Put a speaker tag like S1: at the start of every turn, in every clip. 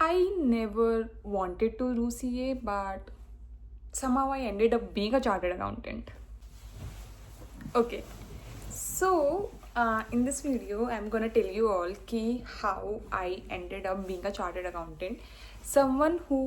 S1: I never wanted to do CA, but somehow I ended up being a chartered accountant. Okay, so in this video, I'm gonna tell you all how I ended up being a chartered accountant. Someone who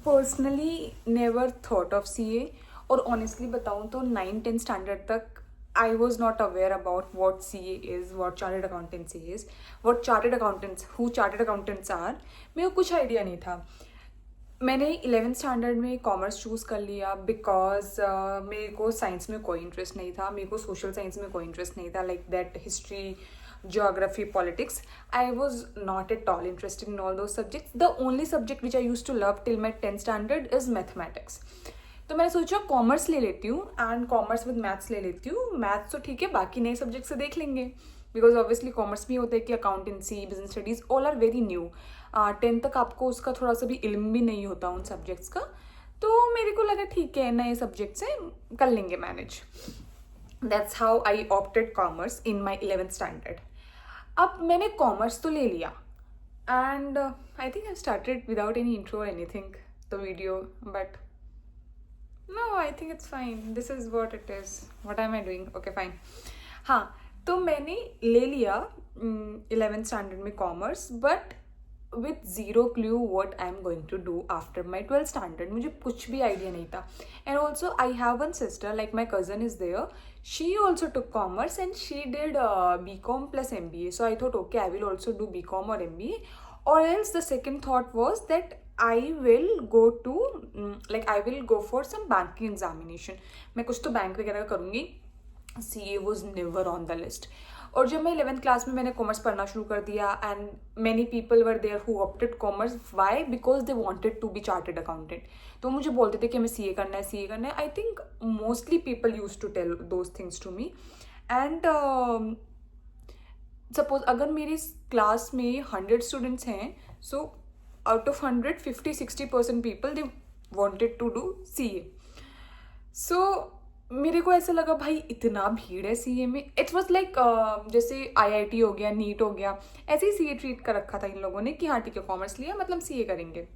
S1: personally never thought of CA, और honestly बताऊँ तो 9-10 standard तक I was not aware about what CA is, what chartered accountancy is, who chartered accountants are. मेरे को कुछ idea नहीं था. मैंने 11th स्टैंडर्ड में कॉमर्स चूज़ कर लिया बिकॉज मेरे को साइंस में कोई इंटरेस्ट नहीं था, मेरे को सोशल साइंस में कोई इंटरेस्ट नहीं था, like that history, geography, politics. I was not at all interested in all those subjects. The only subject which I used to love till my 10th standard is mathematics. तो मैंने सोचा commerce ले लेती हूँ and commerce with maths ले लेती हूँ. Maths तो ठीक है, बाकी नए सब्जेक्ट से देख लेंगे बिकॉज ऑब्वियसली कॉमर्स में होता है कि accountancy, business studies all are very new. 10th तक आपको उसका थोड़ा सा भी इल्म भी नहीं होता उन सब्जेक्ट्स का. तो मेरे को लगा ठीक है, नए सब्जेक्ट से कर लेंगे manage. That's how I opted commerce in my 11th standard. अब मैंने कॉमर्स तो ले लिया and I think I started without any intro और anything the video, but no, I think it's fine. This is what it is. What am I doing? Okay fine. हाँ, तो मैंने ले लिया 11th स्टैंडर्ड में commerce, but with zero clue what I'm going to do after my 12th standard. मुझे कुछ भी idea नहीं था. And also I have one sister, like my cousin is there. She also took commerce and she did BCom plus MBA. So I thought, okay, I will also do BCom or MBA. Or else the second thought was that I will go to I will go for some banking examination. मैं कुछ तो bank वगैरह करूँगी. CA was never on the list. और जब मैं 11th class में मैंने कॉमर्स पढ़ना शुरू कर दिया and many people were there who opted commerce. Why? Because they wanted to be chartered accountant. तो मुझे बोलते थे कि हमें CA करना है, CA करना है. I think mostly people use to tell those things to me. And suppose अगर मेरी क्लास में 100 स्टूडेंट्स हैं, so out of 100 50-60% people they wanted to do CA. So मेरे को ऐसा लगा भाई इतना भीड़ है CA में. इट वॉज लाइक जैसे IIT हो गया, नीट हो गया, ऐसे ही CA ट्रीट कर रखा था इन लोगों ने कि हाँ ठीक है कॉमर्स लिया मतलब CA करेंगे.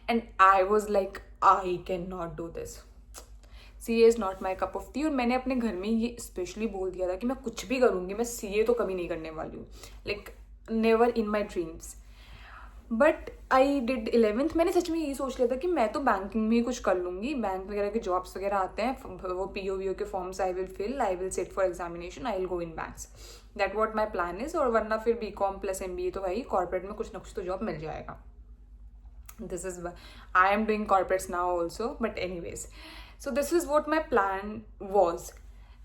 S1: And I was like I can not do this. CA is not my cup of T. और मैंने अपने घर में ये स्पेशली बोल दिया था कि मैं कुछ भी करूँगी, मैं CA तो कभी नहीं करने वाली हूँ. Like never in my dreams. But I did 11th. मैंने सच में यही सोच लिया था कि मैं तो बैंकिंग में ही कुछ कर लूँगी. बैंक वगैरह के जॉब्स वगैरह आते हैं, वो PO के forms I will fill, I will sit for examination, I will go in banks. That what my plan is. और वरना फिर BCom plus MBA तो भाई कॉर्पोरेट में कुछ ना कुछ तो जॉब मिल जाएगा. This is I am doing corporates now also, but any ways. So this is what my plan was.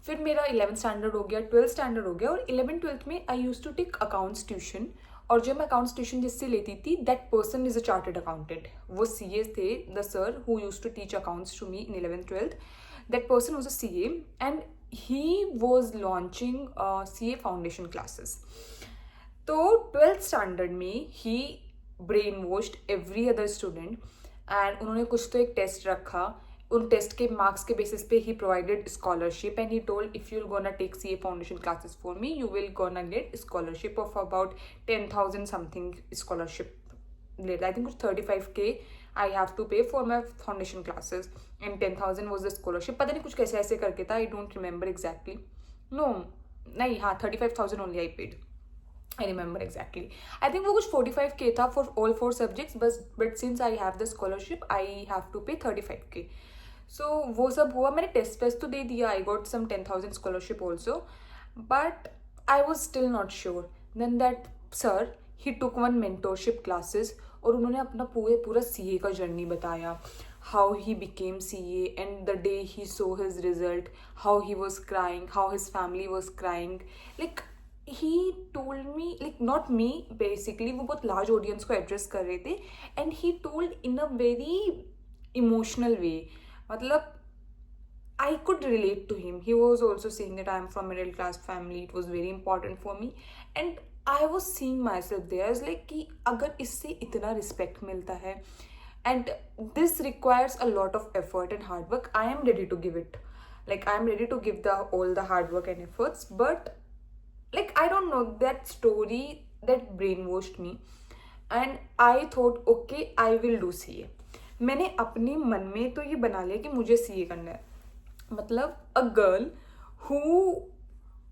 S1: फिर मेरा 11th स्टैंडर्ड हो गया, 12th स्टैंडर्ड हो गया, और 11th-12th में I used to take accounts tuition. और जब मैं अकाउंट्स ट्यूशन जिससे लेती थी, that person is a chartered accountant. वो CA थे, the sir who used to teach accounts to me in 11th-12th. That person was a CA and he was launching CA foundation classes. तो 12th standard में ही brain washed every other student and उन्होंने कुछ तो एक test रखा. उन test के मार्क्स के बेसिस पे he provided scholarship and he told if you gonna take CA foundation classes for me you will gonna get scholarship of about 10,000 something. Scholarship I think कुछ 35K I have to pay for my foundation classes and 10,000 was the scholarship. पता नहीं कुछ कैसे ऐसे करके था, I don't remember exactly. No नहीं, हाँ 35,000 only I paid. I remember exactly. I think वो कुछ 45K था for all 4 subjects, but since I have the scholarship, I have to pay 35K. So वो सब हुआ. मैंने टेस्ट वेस्ट तो दे दिया. I got some 10,000 scholarship also, but I was still not sure. Then that sir, he took one mentorship classes और उन्होंने अपना पूरा CA का जर्नी बताया. How he became CA and the day he saw his result, how he was crying, how his family was crying. Like he told me, like not me basically, वो बहुत large audience को address कर रहे थे and he told in a very emotional way. मतलब I could relate to him. He was also saying that I am from middle class family. It was very important for me and I was seeing myself there. I was like कि अगर इससे इतना respect मिलता है and this requires a lot of effort and hard work, I am ready to give it. Like I am ready to give all the hard work and efforts, but like I don't know, that story that brainwashed me and I thought okay I will do CA. मैंने अपने मन में तो ये बना लिया कि मुझे CA करना है. मतलब a girl who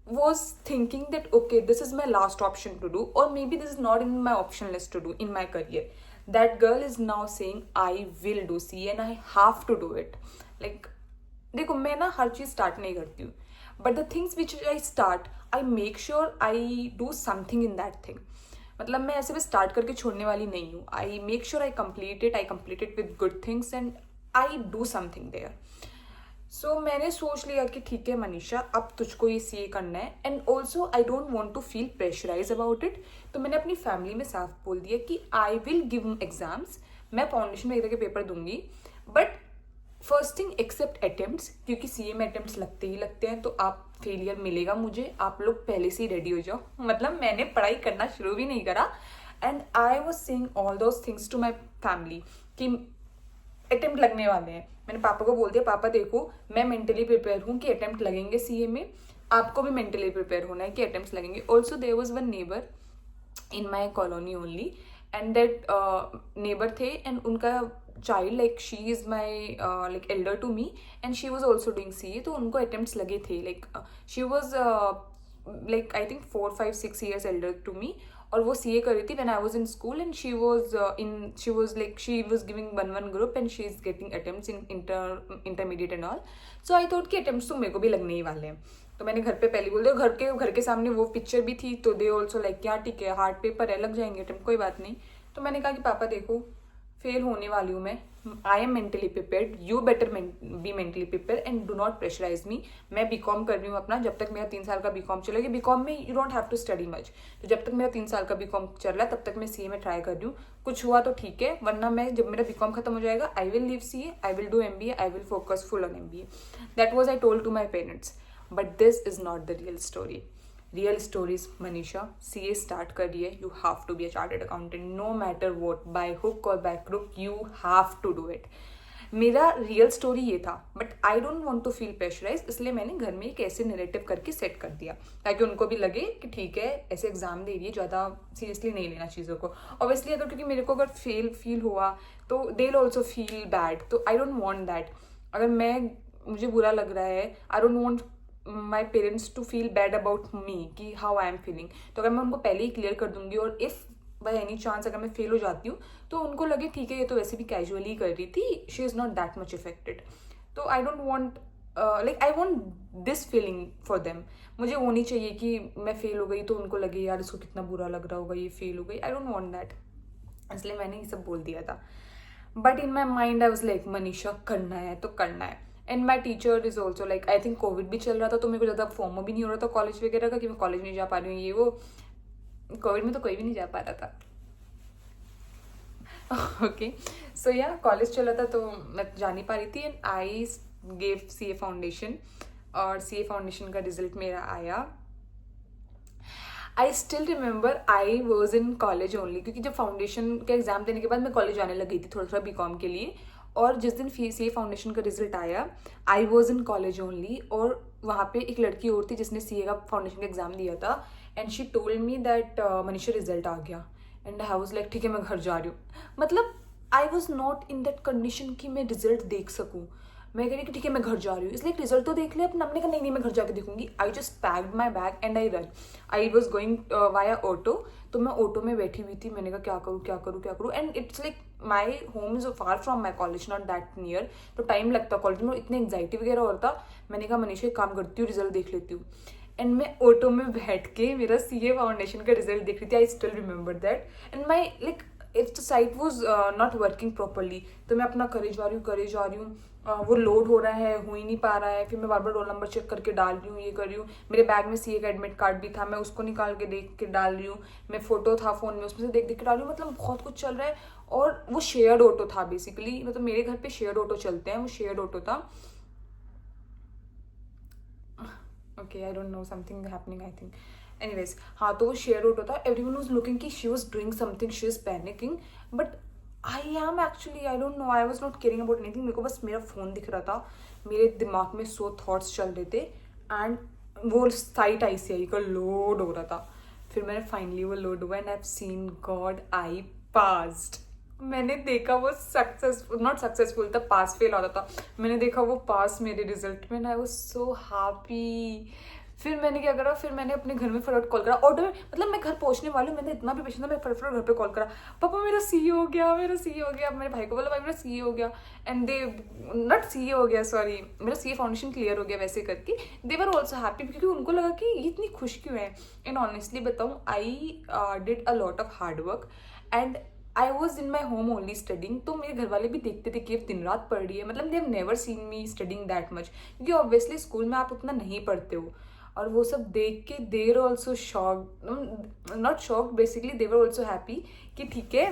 S1: was thinking that okay, this is my last option to do, or maybe this is not in my option list to do in my career, that girl is now saying I will do CA and I have to do it. Like, देखो मैं ना हर चीज़ start नहीं करती हूँ, but the things which I start I make sure I do something in that thing. मतलब मैं ऐसे भी स्टार्ट करके छोड़ने वाली नहीं हूँ. I make sure I complete it with good things and I do something there. So मैंने सोच लिया कि ठीक है मनीषा, अब तुझको ये CA करना है. And also I don't want to feel pressurise about it. तो मैंने अपनी फैमिली में साफ बोल दिया कि आई विल गिव एग्जाम्स, मैं फाउंडेशन वगैरह के पेपर दूंगी, but first thing accept attempts, क्योंकि CA में अटेम्प्ट्स लगते ही लगते हैं, तो आप फेलियर मिलेगा मुझे, आप लोग पहले से ही रेडी हो जाओ. मतलब मैंने पढ़ाई करना शुरू भी नहीं करा and I was saying all those things to my family कि अटेम्प्ट लगने वाले हैं. मैंने पापा को बोल दिया, पापा देखो मैं मेंटली प्रिपेयर हूँ कि अटेम्प्ट लगेंगे CA में, आपको भी मेंटली प्रिपेयर होना है कि अटेम्प्ट लगेंगे. Also there was one neighbour in my colony only and that neighbour थे एंड उनका child like she is my like elder to me and she was also doing CA. तो उनको attempts लगे थे. Like she was like I think 4, 5, 6 years elder to me, और वो CA कर रही थी when I was in school and she was giving one group and she is getting attempts in intermediate and all. So I thought कि attempts तो मेरे को भी लगने ही वाले हैं. तो मैंने घर पे पहले बोल दिया, घर के सामने वो पिक्चर भी थी, तो दे ऑल्सो लाइक क्या ठीक है हार्ड पेपर है, लग जाएंगे अटेम्प्ट, कोई बात नहीं. तो मैंने कहा कि पापा देखो फेल होने वाली हूँ मैं, I am mentally prepared, you better be mentally prepare and do not pressurise me. मैं BCom कर रही हूँ अपना, जब तक मेरा 3 साल का BCom चलेगा. BCom में you don't have to study much, तो जब तक मेरा 3 साल का BCom चल रहा है तब तक मैं CA में ट्राई कर रही हूँ. कुछ हुआ तो ठीक है, वरना मैं जब मेरा BCom खत्म हो जाएगा I will leave CA, I will do MBA, I will focus full on MBA. That was I told to my parents. But this is not the real story. Real stories Manisha CA start करिए, you have to be a chartered accountant no matter what, by hook और by crook you have to do it. मेरा real story ये था, but I don't want to feel pressurise, इसलिए मैंने घर में एक ऐसे नैरेटिव करके सेट कर दिया ताकि उनको भी लगे कि ठीक है ऐसे एग्जाम दे रही है, ज़्यादा सीरियसली नहीं लेना चीज़ों को. ऑब्वियसली अगर क्योंकि मेरे को अगर फील हुआ तो they will also feel bad, तो आई डोंट वॉन्ट दैट. अगर मुझे बुरा लग रहा है, I don't want my parents to feel bad about me कि हाउ आई एम फीलिंग. तो अगर मैं उनको पहले ही क्लियर कर दूंगी और इफ़ बाय एनी चांस अगर मैं फेल हो जाती हूँ तो उनको लगे ठीक है ये तो वैसे भी कैजुअली कर रही थी, she is not that much affected. तो I don't want like I want this feeling for them. मुझे वो नहीं चाहिए कि मैं फेल हो गई तो उनको लगे यार इसको कितना बुरा लग रहा होगा ये फेल हो गई. आई डोंट वॉन्ट दैट, इसलिए मैंने ये सब बोल दिया था. But in my mind I was like Manisha करना है तो करना है. And my teacher is also like, I think Covid भी चल रहा था तो मेरे को ज़्यादा फॉर्मो भी नहीं हो रहा था कॉलेज वगैरह का कि मैं कॉलेज नहीं जा पा रही हूँ ये वो. कोविड में तो कोई भी नहीं जा पा रहा था. ओके सो या कॉलेज चला था तो मैं जा नहीं पा रही थी and I gave CA foundation और CA फाउंडेशन का रिजल्ट मेरा आया. I still remember I was in college only, क्योंकि जब फाउंडेशन का एग्जाम देने के बाद मैं कॉलेज जाने लगी थी थोड़ा BCom के लिए. और जिस दिन CA फाउंडेशन का रिजल्ट आया I was in college only, और वहाँ पे एक लड़की और थी जिसने CA का फाउंडेशन का एग्जाम दिया था and she told me that Manisha result आ गया. एंड आई वाज लाइक ठीक है मैं घर जा रही हूँ. मतलब आई was not in that condition कि मैं रिजल्ट देख सकूँ. मैं कह रही कि ठीक है मैं घर जा रही हूँ, इसलिए रिजल्ट तो देख लिया अपना. हमने कहा नहीं मैं घर जाके देखूंगी. I just packed my bag and I run. I was going via auto, तो मैं ऑटो में बैठी हुई थी. मैंने कहा क्या करूँ. And it's like my home is far from my college, not that near, तो टाइम लगता कॉलेज में, इतनी एंग्जाइटी वगैरह होता. मैंने कहा मनीषा एक काम करती हूँ रिजल्ट देख लेती हूँ. एंड मैं ऑटो में बैठ के मेरा CA फाउंडेशन का रिजल्ट देख रही थी. I still remember that. And my like it's the site was not working properly, तो मैं अपना करे जा रही हूँ. वो लोड हो रहा है, हो ही नहीं पा रहा है. फिर मैं बार रोल नंबर चेक करके डाल रही हूँ, ये कर रही हूँ. मेरे बैग में CA का एडमिट कार्ड भी था, मैं उसको निकाल के देख के डाल रही हूँ. मैं फोटो था फ़ोन में उसमें से देख के डाल रही हूँ. मतलब बहुत कुछ चल रहा है. और वो शेयर्ड ऑटो था बेसिकली, मतलब मेरे घर पे शेयर्ड ऑटो चलते हैं, वो शेयर्ड ऑटो था. Okay I don't know something happening I think. Anyways हाँ, तो वो शेयर ऑटो था. एवरीवन वाज लुकिंग कि she was doing something, she is panicking, but I am actually I don't no, I was not caring about anything. मेरे को बस मेरा phone दिख रहा था, मेरे दिमाग में 100 थॉट्स चल रहे थे एंड वो साइट ICI का लोड हो रहा था. फिर मैंने फाइनली वो लोड हुआ and I have seen God, I passed. मैंने देखा वो सक्सेसफुल, नॉट सक्सेसफुल था, पास फेल होता था, मैंने देखा वो पास मेरे रिजल्ट में, आई वाज सो हैप्पी। फिर मैंने क्या करा, फिर मैंने अपने घर में फटाफट कॉल करा, ऑर्डर मतलब मैं घर पहुंचने वाली हूँ, मैंने इतना भी पेशेंस था, मैं फटाफट घर पे कॉल करा, पापा मेरा सी हो गया, मेरा सी हो गया। मेरे भाई को बोला भाई मेरा सी हो गया, एंड दे नॉट सी हो गया, सॉरी मेरा सी फाउंडेशन क्लियर हो गया, वैसे करके दे वर ऑल्सो हैप्पी, क्योंकि उनको लगा कि ये इतनी खुश क्यों है। एंड ऑनेस्टली बताऊँ, I did a lot of hard work and I was in my home only studying. तो मेरे घर वाले भी देखते थे कि दिन रात पढ़ रही है, मतलब they have never seen me studying that much, क्योंकि ऑब्वियसली स्कूल में आप उतना नहीं पढ़ते हो। और वो सब देख के they're also shocked, not shocked, basically they're also happy कि ठीक है,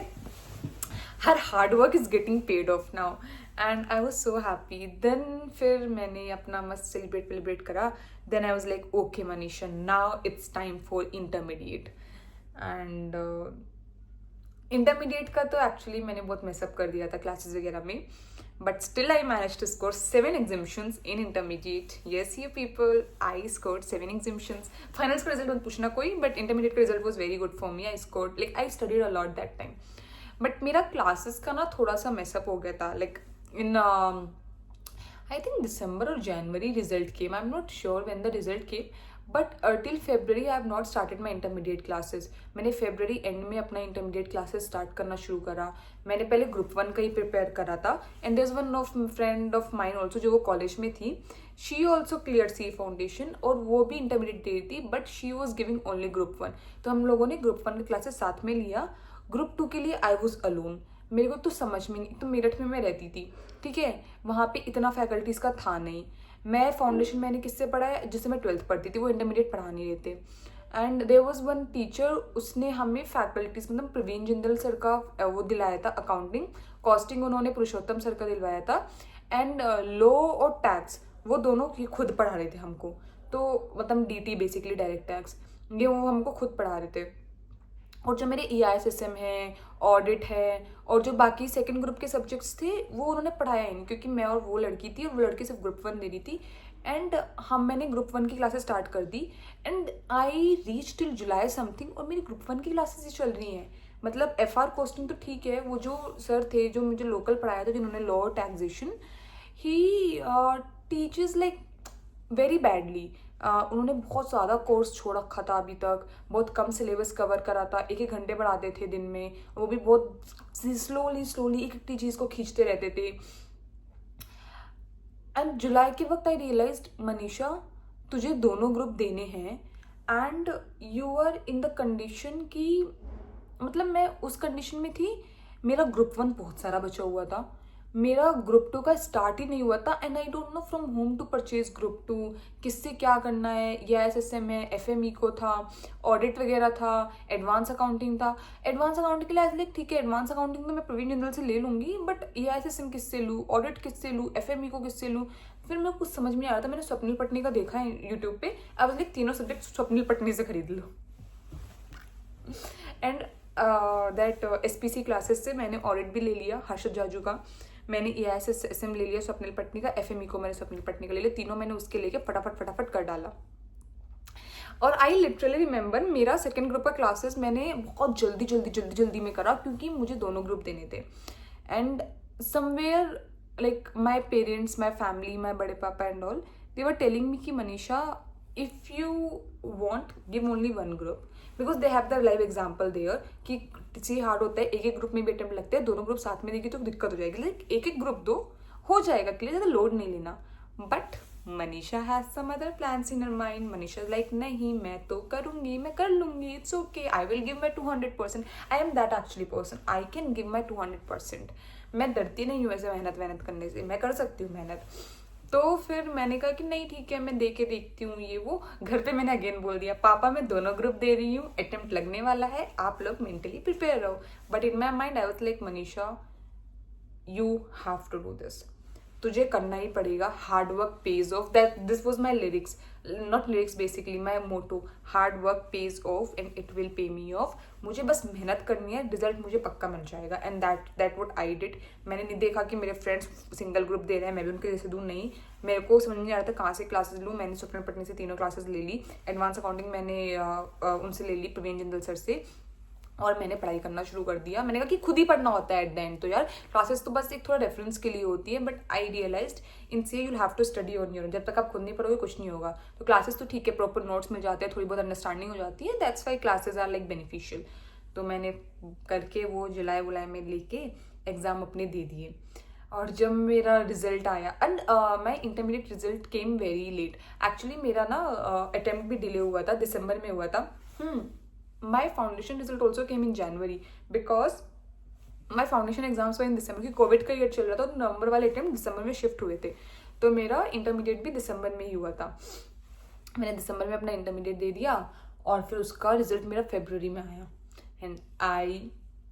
S1: her hard work is getting paid off now, and I was so happy. Then फिर मैंने अपना मस्त सेलिब्रेट करा। Then I was like okay Manisha, now it's time for intermediate. And intermediate का तो एक्चुअली मैंने बहुत मेसअप कर दिया था क्लासेस वगैरह में, but still I manage to score 7 exemptions in intermediate. Yes you people, I scored 7 exemptions। Finals का रिजल्ट मत पूछना कोई, बट इंटरमीडिएट का result was very good for me. I scored, like I studied a lot that time, but मेरा classes का ना थोड़ा सा मेसअप हो गया था। Like in I think December और January result came, I am not sure when the result came, but till February I have not started my intermediate classes. मैंने फेब्रवरी एंड में अपना इंटरमीडिएट क्लासेस स्टार्ट करना शुरू करा। मैंने पहले group 1 का ही प्रिपेयर करा था, and there is one of friend of mine also जो वो कॉलेज में थी, she also clear C foundation, और वो भी इंटरमीडिएट दे रही थी, but she was giving only group 1। तो हम लोगों ने ग्रुप 1 के क्लासेस साथ में लिया। ग्रुप 2 के लिए आई वॉज अलोन। मेरे को तो समझ में नहीं, तो मेरठ में मैं रहती थी, ठीक है, वहाँ पे इतना फैकल्टीज का था नहीं। मैं फाउंडेशन मैंने किससे पढ़ा है, जिससे मैं 12th पढ़ती थी, वो इंटरमीडिएट पढ़ा नहीं रहे थे। And there was one teacher, उसने हमें फैकल्टीज, मतलब प्रवीण जिंदल सर का वो दिलाया था अकाउंटिंग, कॉस्टिंग उन्होंने पुरुषोत्तम सर का दिलवाया था, एंड लॉ और टैक्स वो दोनों खुद पढ़ा रहे थे हमको। तो मतलब डीटी बेसिकली डायरेक्ट टैक्स, ये वो हमको खुद पढ़ा रहे थे। और जो मेरे EISSM है, ऑडिट है, और जो बाकी सेकंड ग्रुप के सब्जेक्ट्स थे वो उन्होंने पढ़ाया ही नहीं, क्योंकि मैं और वो लड़की थी, और वो लड़की सिर्फ ग्रुप 1 दे रही थी। एंड मैंने ग्रुप 1 की क्लासेस स्टार्ट कर दी, and I reach till July something, और मेरी ग्रुप 1 की क्लासेस ही चल रही हैं। मतलब FR कॉस्टिंग तो ठीक है, वो जो सर थे जो मुझे लोकल पढ़ाया था, जिन्होंने लॉ और टैक्सेशन, ही टीचर्स लाइक वेरी बैडली। उन्होंने बहुत ज़्यादा कोर्स छोड़ रखा था अभी तक, बहुत कम सिलेबस कवर करा था, 1-1 घंटे पढ़ाते थे दिन में, वो भी बहुत स्लोली एक एक चीज़ को खींचते रहते थे। एंड जुलाई के वक्त आई रियलाइज्ड, मनीषा तुझे दोनों ग्रुप देने हैं, and you are in the condition की, मतलब मैं उस कंडीशन में थी, मेरा ग्रुप 1 बहुत सारा बचा हुआ था, मेरा ग्रुप 2 का स्टार्ट ही नहीं हुआ था, and I don't know from home to purchase group 2, किससे क्या करना है। EISSM है, FME को था, ऑडिट वगैरह था, एडवांस अकाउंटिंग था। एडवांस अकाउंटिंग के लिए ऐसे लाइक ठीक है, एडवांस अकाउंटिंग तो मैं प्रवीण जिंदल से ले लूँगी, बट EISSM किससे लूँ, ऑडिट किससे लूँ, FME को किससे लूँ। फिर मेरे को कुछ समझ में आ रहा था, मैंने स्वप्निल पटनी का देखा है यूट्यूब पे, अब लाइक तीनों सब्जेक्ट स्वप्निल पटनी से खरीद लो। एंड दैट SPC क्लासेस से मैंने ऑडिट भी ले लिया हर्षद जाजू का, मैंने EISSM ले लिया स्वप्निल पटनी का, FME को मैंने स्वप्निल पटनी का ले लिया, तीनों मैंने उसके लेके फटाफट कर डाला। और आई लिटरली रिमेंबर मेरा सेकेंड ग्रुप का क्लासेस मैंने बहुत जल्दी में करा, क्योंकि मुझे दोनों ग्रुप देने थे। And somewhere like my parents, my family, my बड़े पापा and all, they were telling me कि Manisha if you want give only 1 group, because they have the live example there कि किसी हार्ड होता है, एक ग्रुप में भी अटेम्प्ट लगते हैं, दोनों ग्रुप साथ में देगी तो दिक्कत हो जाएगी, लाइक एक ग्रुप दो हो जाएगा, क्लियर, ज़्यादा लोड नहीं लेना। But Manisha has some other plans in her mind. Manisha like नहीं मैं तो करूँगी, मैं कर लूँगी, it's okay, I will give my 200%। I am that actually person, I can give my 200%। मैं डरती नहीं हूँ ऐसे मेहनत करने से, मैं कर सकती हूँ मेहनत। तो फिर मैंने कहा कि नहीं ठीक है, मैं दे के देखती हूँ ये वो। घर पे मैंने अगेन बोल दिया, पापा मैं दोनों ग्रुप दे रही हूँ, अटेम्प्ट लगने वाला है, आप लोग मेंटली प्रिपेयर रहो। But in my mind I was like Manisha you have to do this, तुझे करना ही पड़ेगा, hard work pays off, that this was my lyrics, not lyrics basically my motto, hard work pays off and it will pay me of. मुझे बस मेहनत करनी है, result मुझे पक्का मिल जाएगा, and that what I did. मैंने नहीं देखा कि मेरे फ्रेंड्स सिंगल ग्रुप दे रहे हैं, मैं भी उनके जैसे दूँ, नहीं, मेरे को समझ नहीं आ रहा था कहाँ से क्लासेस लूँ। मैंने स्वप्निल पटनी से तीनों क्लासेस ले ली, एडवांस अकाउंटिंग मैंने उनसे ले ली, प्रवीण जिंदल सर से, और मैंने पढ़ाई करना शुरू कर दिया। मैंने कहा कि खुद ही पढ़ना होता है एट द एंड, तो यार क्लासेस तो बस एक थोड़ा रेफरेंस के लिए होती है, but I realized in C you have to study on your own. जब तक आप खुद नहीं पढ़ोगे कुछ नहीं होगा। तो क्लासेस तो ठीक है, प्रॉपर नोट्स मिल जाते हैं, थोड़ी बहुत अंडरस्टैंडिंग हो जाती है, that's why classes are like beneficial. तो मैंने करके वो जुलाई वुलाई में लेके एग्ज़ाम अपने दे दिए। और जब मेरा रिजल्ट आया and my intermediate result came very late. Actually मेरा ना अटेम्प्ट भी डिले हुआ था, दिसंबर में हुआ था। My foundation result also came in January because my foundation exams were in December, क्योंकि कोविड का ईयर चल रहा था, तो नवंबर वाले अटेम्प्ट दिसंबर में शिफ्ट हुए थे। तो मेरा इंटरमीडिएट भी दिसंबर में ही हुआ था। मैंने दिसंबर में अपना इंटरमीडिएट दे दिया और फिर उसका रिजल्ट मेरा फरवरी में आया एंड आई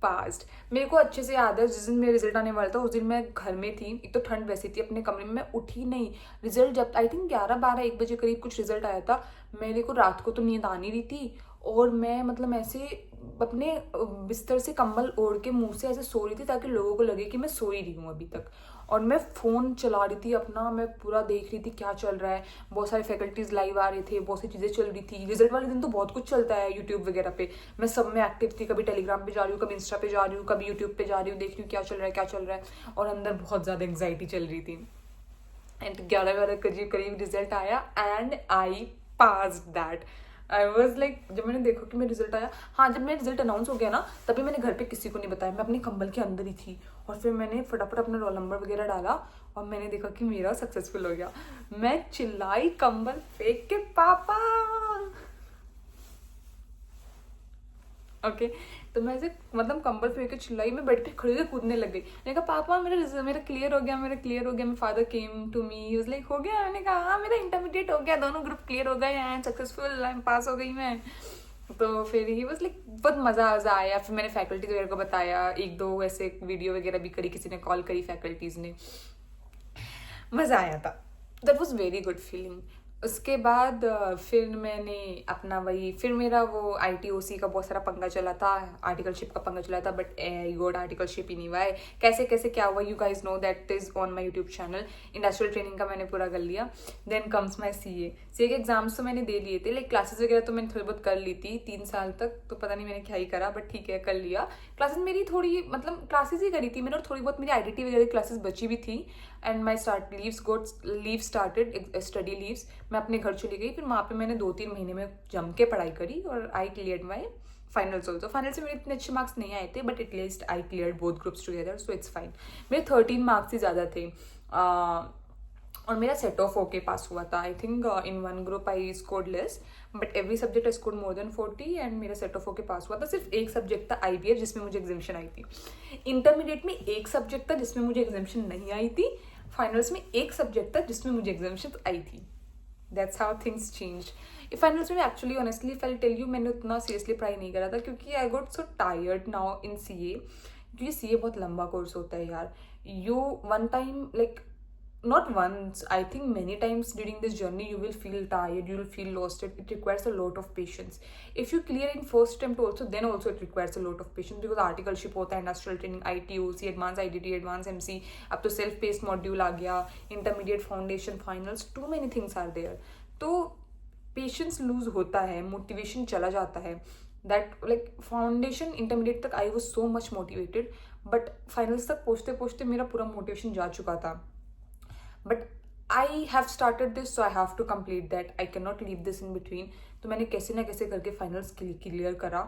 S1: पास्ड। मेरे को अच्छे से याद है जिस दिन मेरा रिजल्ट आने वाला था उस दिन मैं घर में थी। एक तो ठंड वैसी थी, अपने कमरे में मैं उठी नहीं। रिजल्ट जब आई थिंक 11-12-1 बजे करीब कुछ रिजल्ट आया था। मेरे को रात को तो नींद आ नहीं रही थी और मैं मतलब ऐसे अपने बिस्तर से कंबल ओढ़ के मुंह से ऐसे सो रही थी ताकि लोगों को लगे कि मैं सो ही रही हूँ अभी तक। और मैं फ़ोन चला रही थी अपना, मैं पूरा देख रही थी क्या चल रहा है। बहुत सारे फैकल्टीज़ लाइव आ रहे थे, बहुत सी चीज़ें चल रही थी। रिजल्ट वाले दिन तो बहुत कुछ चलता है यूट्यूब वगैरह पे। मैं सब में एक्टिव थी, कभी टेलीग्राम पे जा रही हूँ, कभी इंस्टा पे जा रही हूँ, कभी यूट्यूब पे जा रही हूँ, देख रही हूँ क्या चल रहा है क्या चल रहा है। और अंदर बहुत ज़्यादा एंग्जाइटी चल रही थी। एंड 11 करीब करीब रिजल्ट आया and I pass that. I was like, जब मैंने देखा कि मेरा रिजल्ट आया, हाँ जब मेरा रिजल्ट अनाउंस हो गया ना तभी मैंने घर पे किसी को नहीं बताया, मैं अपने कंबल के अंदर ही थी। और फिर मैंने फटाफट अपना रोल नंबर वगैरह डाला और मैंने देखा कि मेरा सक्सेसफुल हो गया। मैं चिल्लाई कंबल फेंक के, पापा। ओके तो मैं ऐसे मतलब कंबल फेंक के चिल्लाई, मैं बेड पे खड़ी होकर कूदने लग गई। मैंने कहा पापा मेरा क्लियर हो गया, मेरा क्लियर हो गया। मेरे father came to me, was like हो गया? मैंने कहा हाँ मेरा इंटरमीडिएट हो गया, दोनों ग्रुप क्लियर हो गए एंड सक्सेसफुल, आई एम पास हो गई मैं। तो फिर ही वाज लाइक बहुत मज़ा आया। फिर मैंने फैकल्टी वगैरह को बताया, 1-2 ऐसे वीडियो वगैरह भी करी, किसी ने कॉल करी फैकल्टीज़ ने। मज़ा आया था, that was very good feeling. उसके बाद फिर मैंने अपना वही, फिर मेरा वो ITOC का बहुत सारा पंगा चला था, आर्टिकलशिप का पंगा चला था, but I got articleship in EY। कैसे कैसे क्या हुआ, you guys know, that is on my YouTube channel. Industrial training का मैंने पूरा कर लिया। देन कम्स माई CA के एग्जाम्स तो मैंने दे लिए थे, लाइक क्लासेस वगैरह तो मैंने थोड़ी बहुत कर ली थी 3 साल तक, तो पता नहीं मैंने क्या ही करा, बट ठीक है कर लिया। क्लासेस मेरी थोड़ी मतलब क्लासेस ही करी थी मैंने, और थोड़ी बहुत मेरी IDT वगैरह की क्लासेस बची भी थी। And my leave started, study leaves. मैं अपने घर चली गई, फिर वहाँ पे मैंने 2-3 महीने में जम के पढ़ाई करी और आई क्लियर्ड माई फाइनल्स ऑल्सो। फाइनल से मेरे इतने अच्छे मार्क्स नहीं आए थे, but at least I cleared both groups together, so it's fine. मेरे 13 मार्क्स ही ज़्यादा थे और मेरा सेट ऑफ होके पास हुआ था। I think in one group I scored less, but every subject I scored more than 40 and मेरा सेट ऑफ होके पास हुआ था। सिर्फ एक सब्जेक्ट था IBF जिसमें मुझे एग्जामिशन आई थी। इंटरमीडिएट में एक सब्जेक्ट था जिसमें मुझे एग्जामिशन नहीं आई थी। फाइनल्स में एक सब्जेक्ट था जिसमें मुझे एग्जामिशन आई थी। That's how things change. Finals में actually honestly if I tell you, मैंने उतना सीरियसली पढ़ाई नहीं करा था क्योंकि I got so tired now in CA, क्योंकि CA बहुत लंबा कोर्स होता है यार। You one time like not once, I think many times during this journey you will feel tired, you will feel lost. It requires a lot of patience. If you clear in first attempt also, then also it requires a lot of patience because articleship होता है, industrial training, ITOC, advanced IDT, advanced MC, अब तो self paced module आ गया, intermediate foundation, finals, too many things are there. तो patience lose होता है, motivation चला जाता है। That like foundation intermediate तक I was so much motivated, but finals तक पहुँचते पहुँचते मेरा पूरा motivation जा चुका था। But I have started this, so I have to complete that. I cannot leave this in between. तो मैंने कैसे ना कैसे करके फाइनल्स क्लियर करा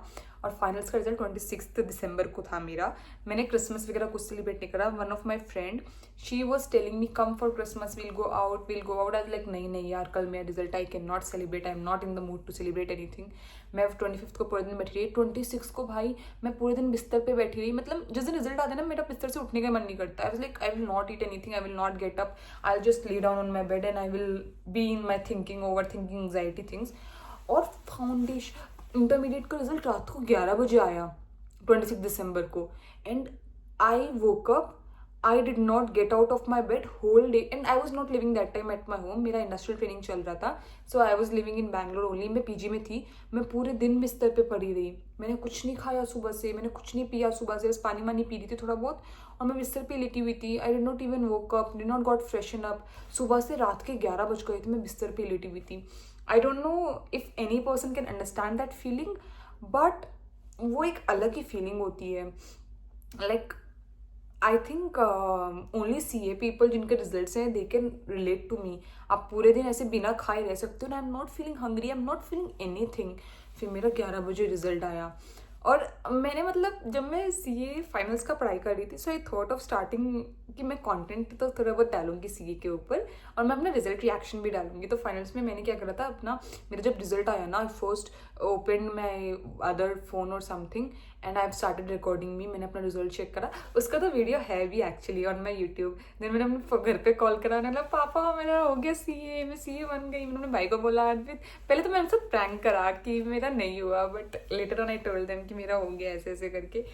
S1: और फाइनल्स का रिजल्ट 26 दिसंबर को था मेरा। मैंने क्रिसमस वगैरह कुछ सेलिब्रेट नहीं करा। One of my friend she was telling me come for Christmas, will go out. I like नहीं यार, कल मेरा result, I can not celebrate, I am not in the mood to celebrate anything. मैं 25 को पूरे दिन बैठी रही, 26 को भाई मैं पूरे दिन बिस्तर पे बैठी रही। मतलब जिस दिन रिजल्ट आता है ना, मेरा बिस्तर से उठने का मन नहीं करता। I was like I will not eat anything, I will not get up, I will just lay down on my bed and I will be in my thinking, over thinking, anxiety things. और foundation intermediate का result रात को 11 बजे आया 26 दिसंबर को and I woke up, I did not get out of my bed whole day and I was not living that time eight my home. मेरा industrial training चल रहा था, so I was living in Bangalore only. मैं PG में थी। मैं पूरे दिन बिस्तर पे पड़ी रही। मैंने कुछ नहीं खाया सुबह से, मैंने कुछ नहीं पिया सुबह से, बस पानी वानी पी रही थी थोड़ा बहुत और मैं बिस्तर पे लेटी हुई थी। आई did not even woke up, did not got freshen up. सुबह से रात के 11 बज गए थे, मैं बिस्तर पे लेटी हुई थी। I don't know if any person can understand that feeling, but वो एक अलग ही फीलिंग होती है. Like I think only CA people जिनके रिजल्ट्स हैं they can relate to me. आप पूरे दिन ऐसे बिना खाए रह सकते हो ना. आई am not feeling hungry, I am not feeling anything. फिर मेरा 11 बजे रिजल्ट आया. और मैंने मतलब जब मैं CA फाइनल्स का पढ़ाई कर रही थी, सो आई थॉट ऑफ स्टार्टिंग कि मैं कंटेंट तो थोड़ा बहुत डालूंगी CA के ऊपर, और मैं अपना रिजल्ट रिएक्शन भी डालूंगी. तो फाइनल्स में मैंने क्या करा था, अपना मेरा जब रिजल्ट आया ना, first open my other phone और something and I have started recording me. मैंने अपना रिजल्ट चेक करा. उसका तो वीडियो है भी actually on my YouTube. Then मैंने अपने घर पे कॉल करा, मैंने बोला पापा मेरा हो गया CA, मैं CA बन गई. मैंने अपने भाई को बोला. पहले तो मैंने उनसे प्रैंक करा कि मेरा नहीं हुआ, but later on I told them कि मेरा हो गया ऐसे ऐसे करके.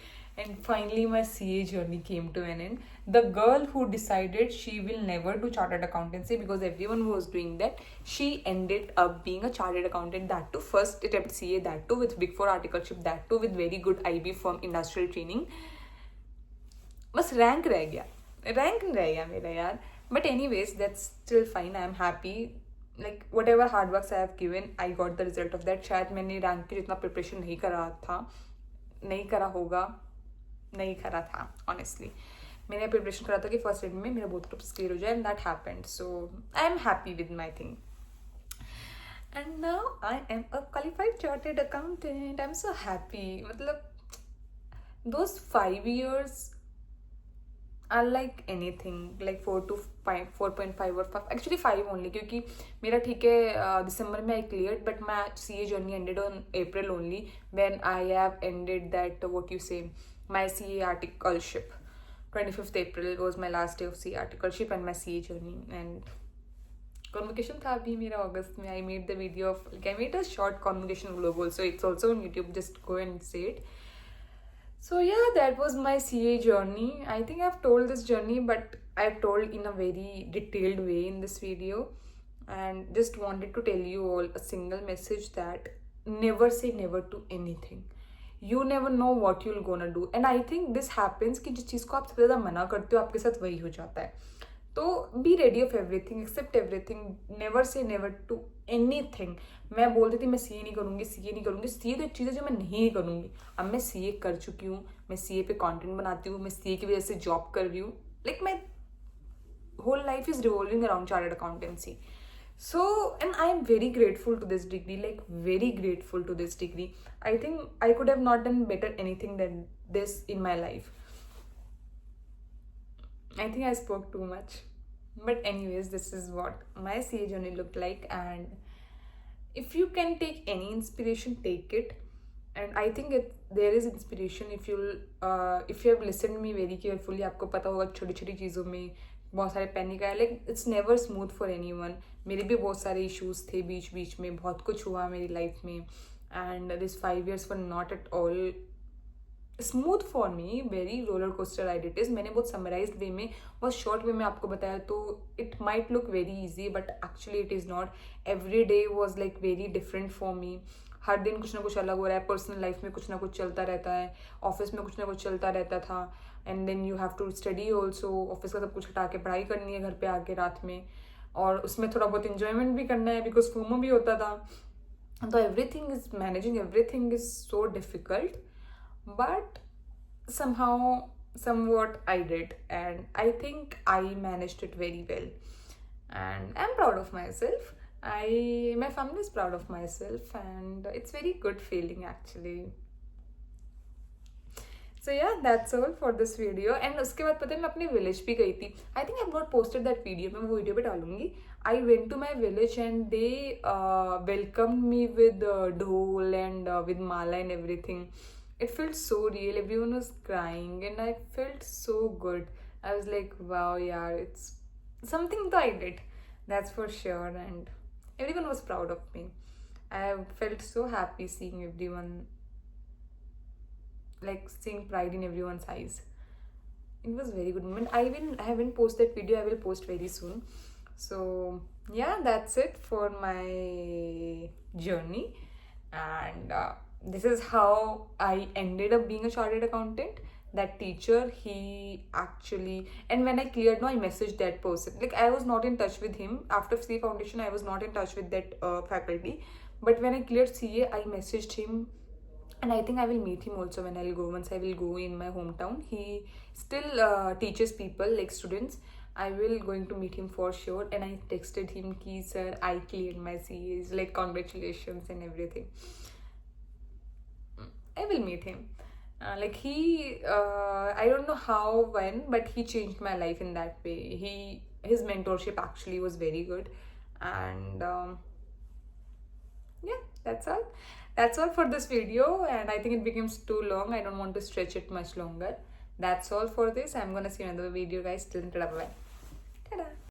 S1: And finally my CA journey came to an end. The girl who decided she will never do chartered accountancy because everyone was doing that, she ended up being a chartered accountant, that too first attempt CA, that too with Big Four articleship, that too with very good IB firm industrial training. बस rank रह गया, rank नहीं रह गया मेरा यार. But anyways that's still fine. I am happy. Like what ever hard work I have given, I got the result of that. शायद मैंने रैंक की जितना प्रिपरेशन नहीं करा था, नहीं करा होगा, नहीं करा था ऑनेस्टली. मैंने प्रिपरेशन करा था कि फर्स्ट अटेम्प्ट में मेरा बोथ ग्रुप्स क्लियर हो जाए, and that happened. So I am happy with my thing. And now I am a qualified chartered accountant. I am so happy. मतलब those 5 years are like anything, like 4 to 5, 4.5 or 5, actually 5 only, क्योंकि मेरा ठीक है दिसंबर में I cleared, but my CA journey ended on April only, when I have ended that what you say my CA articleship. 25th April was my last day of CA articleship and my CA journey. And convocation था अभी मेरा अगस्त में. I made the video of, like I made a short convocation vlog also, it's also on YouTube, just go and see it. So yeah, that was my CA journey. I think I've told this journey, but I've told in a very detailed way in this video, and just wanted to tell you all a single message that never say never to anything. You never know what you're gonna do, and I think this happens कि जिस चीज़ को आप सबसे ज़्यादा मना करते हो आपके साथ वही हो जाता है. तो be ready of everything, accept everything, never say never to anything. मैं बोलती थी मैं CA नहीं करूँगी, CA नहीं करूँगी. CA तो एक चीज़ है जो मैं नहीं करूँगी. अब मैं CA कर चुकी हूँ, मैं CA पे कंटेंट बनाती हूँ, मैं CA की वजह से जॉब कर रही हूँ. Like my whole life is revolving around chartered accountancy. So, and I am very grateful to this degree, like very grateful to this degree. I think I could have not done better anything than this in my life. I think I spoke too much. But anyways, this is what my CA journey looked like, and if you can take any inspiration, take it. And I think there is inspiration if you have listened me very carefully. आपको पता होगा छोटी छोटी चीज़ों में बहुत सारे panic आए. Like it's never smooth for anyone. मेरे भी बहुत सारे इश्यूज थे बीच बीच में, बहुत कुछ हुआ मेरी लाइफ में, and this 5 years were not at all smooth for me. Very roller coaster ride it is. मैंने बहुत समराइज्ड वे में, बहुत शॉर्ट वे में आपको बताया, तो it might look very easy, but actually it is not. Every day was like very different for me. हर दिन कुछ ना कुछ अलग हो रहा है. पर्सनल लाइफ में कुछ ना कुछ चलता रहता है, ऑफिस में कुछ ना कुछ चलता रहता था, and then you have to study also. Office का सब कुछ हटा के पढ़ाई करनी है घर पे आके रात में, और उसमें थोड़ा बहुत इंजॉयमेंट भी करना है बिकॉज फोमो भी होता था. तो everything is managing everything is so difficult, but somehow somewhat I did, and I think I managed it very well, and I'm proud of myself. My family is proud of myself, and it's very good feeling actually. So yeah, that's all for this video. And उसके बाद पता है मैं अपने village भी गई थी. I think I've not posted that video. मैं वो वीडियो पे डालूंगी. I went to my village and they welcomed me with dhol and with mala and everything. It felt so real. Everyone was crying and I felt so good. I was like, wow, yeah, it's something that I did, that's for sure. And everyone was proud of me. I felt so happy seeing everyone, like seeing pride in everyone's eyes. It was very good moment. I haven't posted that video. I will post very soon. So yeah, that's it for my journey, and this is how I ended up being a chartered accountant. That teacher, he actually, and when I cleared, no, I messaged that person. Like I was not in touch with him after CA foundation. I was not in touch with that faculty, but when I cleared CA, I messaged him and I think I will meet him also when I'll go. Once I will go in my hometown, he still teaches people like students. I will going to meet him for sure. And I texted him, "Ki sir, I cleared my CA." He's like, "Congratulations" and everything. I will meet him. Like I don't know how, when, but he changed my life in that way. His mentorship actually was very good, and yeah, that's all for this video. And I think it becomes too long. I don't want to stretch it much longer. That's all for this. I'm gonna see another video, guys. Till then, bye.